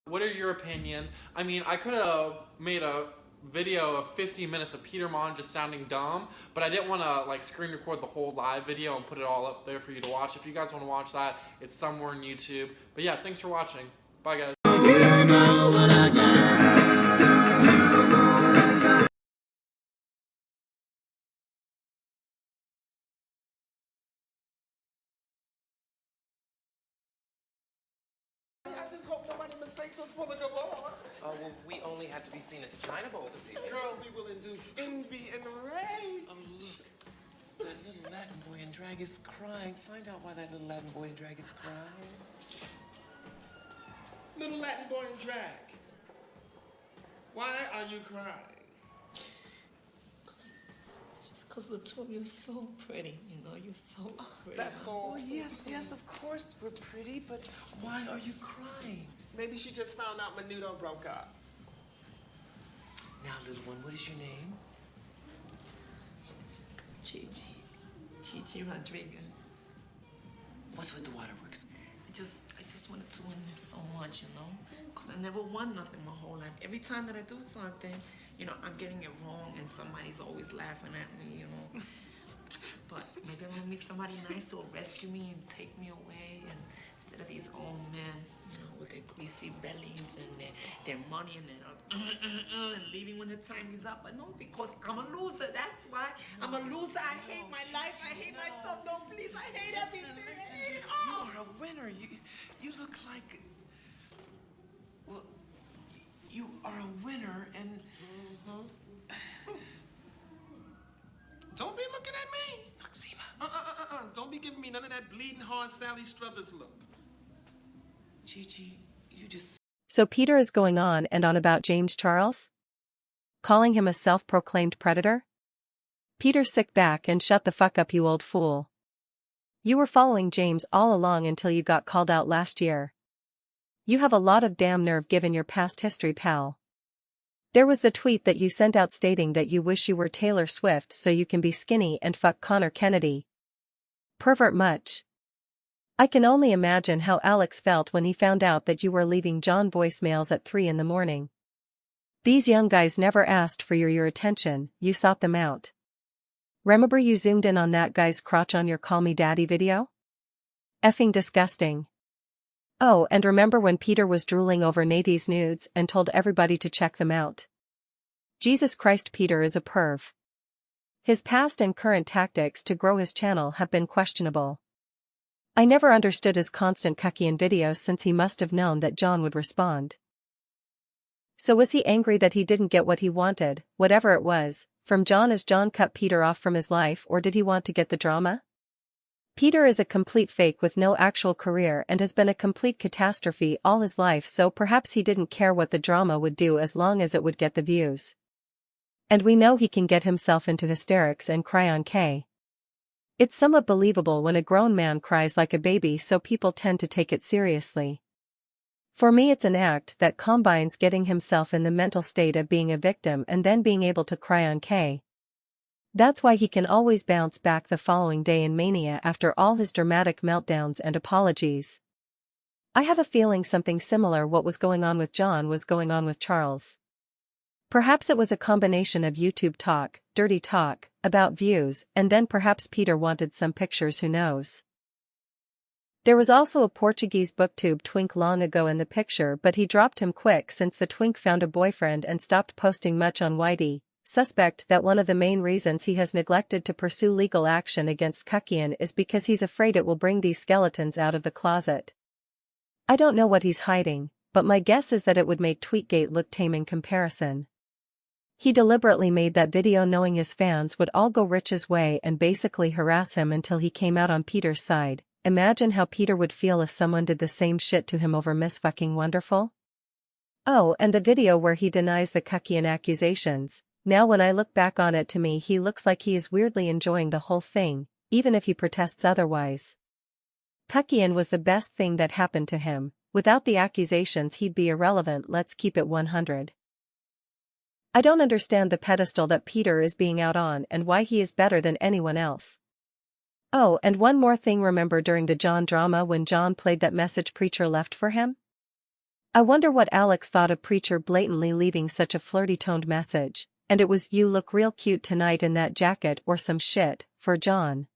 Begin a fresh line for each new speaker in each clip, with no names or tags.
What are your opinions? I mean, I could have made a video of 50 minutes of Peter Monn just sounding dumb, but I didn't want to like screen record the whole live video and put it all up there for you to watch. If you guys want to watch that, it's somewhere on YouTube. But yeah, thanks for watching. Bye guys. You know what I
I just hope nobody mistakes us for the divorce.
Oh, well, we only have to be seen at the China Bowl this evening.
Girl, we will induce envy and rage.
Oh, look. That little Latin boy in drag is crying. Find out why that little Latin boy in drag is crying.
Little Latin boy in drag. Why are you crying?
Just because the two of you are so pretty, you know, you're so pretty.
That's all.
Oh, yes, of course we're pretty, but why are you crying?
Maybe she just found out Menudo broke up.
Now, little one, what is your name?
Gigi Rodriguez.
What's with the waterworks?
I just wanted to win this so much, you know, because I never won nothing my whole life. Every time that I do something, you know, I'm getting it wrong and somebody's always laughing at me, you know. But maybe I'm gonna meet somebody nice who will rescue me and take me away, and instead of these old men, you know, with their greasy bellies and their money and and leaving when the time is up. But no, because I'm a loser. That's why I'm a loser. I hate my life. I hate myself. No, please, I hate everything.
Listen,
I hate it
you
all.
are a winner. You look like, well, you are a winner, and
Don't be looking at me.
look, Zima.
Don't be giving me none of that bleeding heart Sally Struthers look.
Gigi, you just...
So Peter is going on and on about James Charles? Calling him a self-proclaimed predator? Peter, sit back and shut the fuck up, you old fool. You were following James all along until you got called out last year. You have a lot of damn nerve given your past history, pal. There was the tweet that you sent out stating that you wish you were Taylor Swift so you can be skinny and fuck Connor Kennedy. Pervert much. I can only imagine how Alex felt when he found out that you were leaving John voicemails at 3 in the morning. These young guys never asked for your attention, you sought them out. Remember you zoomed in on that guy's crotch on your Call Me Daddy video? Effing disgusting. Oh, and remember when Peter was drooling over Nadine's nudes and told everybody to check them out? Jesus Christ, Peter is a perv. His past and current tactics to grow his channel have been questionable. I never understood his constant cucking in videos since he must have known that John would respond. So was he angry that he didn't get what he wanted, whatever it was, from John as John cut Peter off from his life, or did he want to get the drama? Peter is a complete fake with no actual career and has been a complete catastrophe all his life, so perhaps he didn't care what the drama would do as long as it would get the views. And we know he can get himself into hysterics and cry on K. It's somewhat believable when a grown man cries like a baby, so people tend to take it seriously. For me, it's an act that combines getting himself in the mental state of being a victim and then being able to cry on K. That's why he can always bounce back the following day in mania after all his dramatic meltdowns and apologies. I have a feeling something similar what was going on with John was going on with Charles. Perhaps it was a combination of YouTube talk, dirty talk, about views, and then perhaps Peter wanted some pictures, who knows. There was also a Portuguese booktube twink long ago in the picture, but he dropped him quick since the twink found a boyfriend and stopped posting much on Whitey. Suspect that one of the main reasons he has neglected to pursue legal action against Kukian is because he's afraid it will bring these skeletons out of the closet. I don't know what he's hiding, but my guess is that it would make Tweetgate look tame in comparison. He deliberately made that video knowing his fans would all go Rich's way and basically harass him until he came out on Peter's side. Imagine how Peter would feel if someone did the same shit to him over Miss Fucking Wonderful. Oh, and the video where he denies the Kukian accusations. Now when I look back on it, to me he looks like he is weirdly enjoying the whole thing, even if he protests otherwise. Kukian was the best thing that happened to him. Without the accusations he'd be irrelevant. Let's keep it 100. I don't understand the pedestal that Peter is being out on and why he is better than anyone else. Oh, and one more thing, remember during the John drama when John played that message Preacher left for him? I wonder what Alex thought of Preacher blatantly leaving such a flirty-toned message, and it was "You look real cute tonight in that jacket" or some shit, for John.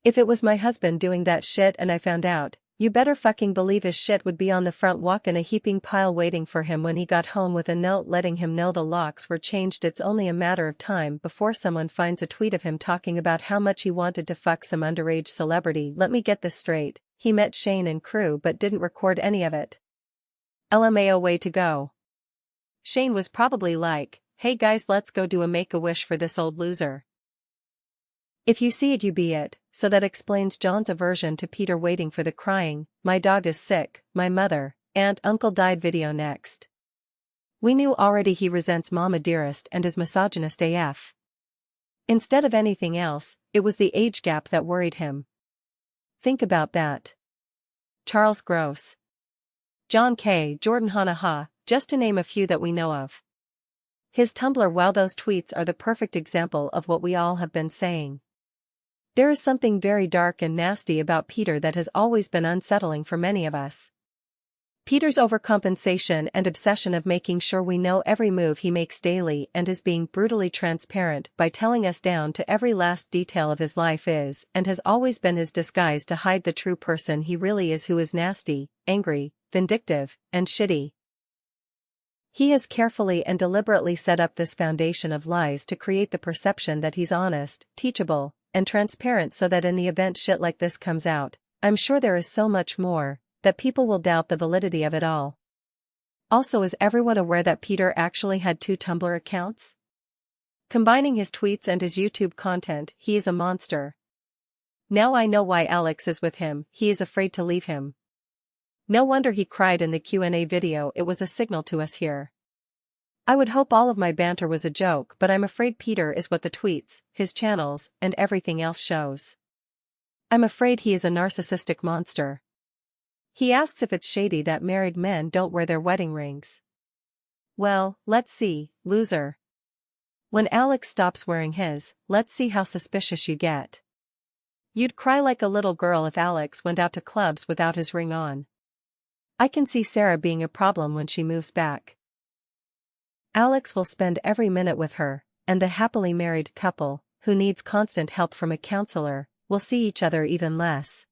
If it was my husband doing that shit and I found out, you better fucking believe his shit would be on the front walk in a heaping pile waiting for him when he got home with a note letting him know the locks were changed. It's only a matter of time before someone finds a tweet of him talking about how much he wanted to fuck some underage celebrity. Let me get this straight, he met Shane and crew but didn't record any of it. LMAO, way to go. Shane was probably like, "Hey guys, let's go do a make-a-wish for this old loser. If you see it, you be it." So that explains John's aversion to Peter waiting for the crying, "My dog is sick, my mother, and uncle died" video next. We knew already he resents Mama Dearest and is misogynist AF. Instead of anything else, it was the age gap that worried him. Think about that. Charles Gross, John K. Jordan Hanaha, just to name a few that we know of. His Tumblr. Wow, those tweets are the perfect example of what we all have been saying. There is something very dark and nasty about Peter that has always been unsettling for many of us. Peter's overcompensation and obsession of making sure we know every move he makes daily and is being brutally transparent by telling us down to every last detail of his life is and has always been his disguise to hide the true person he really is, who is nasty, angry, vindictive, and shitty. He has carefully and deliberately set up this foundation of lies to create the perception that he's honest, teachable, and transparent so that in the event shit like this comes out, I'm sure there is so much more, that people will doubt the validity of it all. Also, is everyone aware that Peter actually had 2 Tumblr accounts? Combining his tweets and his YouTube content, he is a monster. Now I know why Alex is with him, he is afraid to leave him. No wonder he cried in the Q&A video. It was a signal to us here. I would hope all of my banter was a joke, but I'm afraid Peter is what the tweets, his channels, and everything else shows. I'm afraid he is a narcissistic monster. He asks if it's shady that married men don't wear their wedding rings. Well, let's see, loser. When Alex stops wearing his, let's see how suspicious you get. You'd cry like a little girl if Alex went out to clubs without his ring on. I can see Sarah being a problem when she moves back. Alex will spend every minute with her, and the happily married couple, who needs constant help from a counselor, will see each other even less.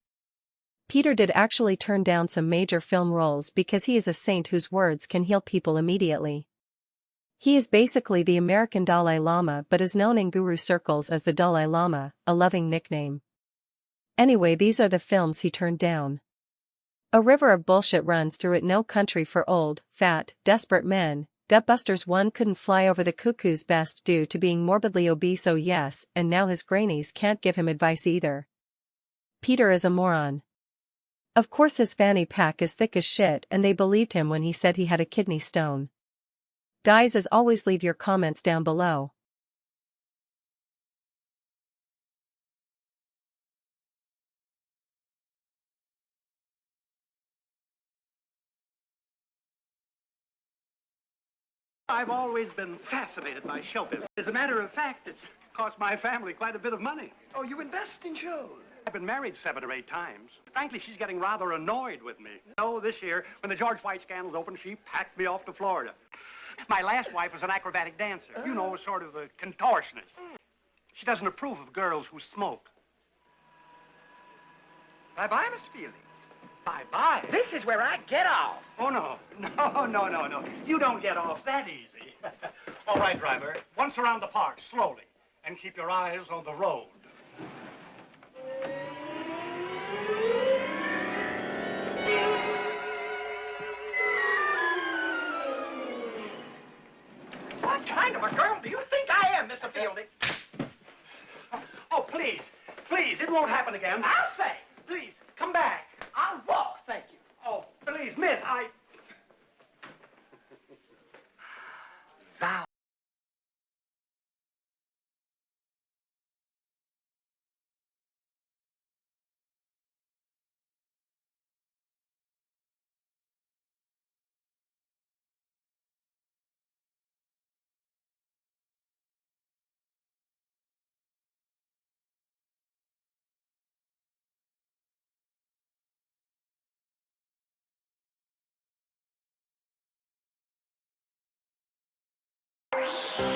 Peter did actually turn down some major film roles because he is a saint whose words can heal people immediately. He is basically the American Dalai Lama but is known in guru circles as the Dalai Lama, a loving nickname. Anyway, these are the films he turned down. A river of bullshit runs through it. No Country for Old, Fat, Desperate Men, Gutbusters. One Couldn't Fly Over the Cuckoo's Best due to being morbidly obese. Oh yes, and now his grannies can't give him advice either. Peter is a moron. Of course his fanny pack is thick as shit and they believed him when he said he had a kidney stone. Guys, as always, leave your comments down below.
I've always been fascinated by show business. As a matter of fact, it's cost my family quite a bit of money.
Oh, you invest in shows?
I've been married 7 or 8 times. Frankly, she's getting rather annoyed with me. Oh, this year, when the George White scandals opened, she packed me off to Florida. My last wife was an acrobatic dancer. You know, sort of a contortionist. She doesn't approve of girls who smoke.
Bye-bye, Mr. Fielding.
Bye-bye.
This is where I get off.
Oh, no. No. You don't get off that easy. All right, driver. Once around the park, slowly. And keep your eyes on the road.
What kind of a girl do you think I am, Mr. Fielding?
Oh, please. Please, it won't happen again.
I'll say.
Please, come back.
I'll walk, thank you.
Oh, please, miss,
Thou
Bye.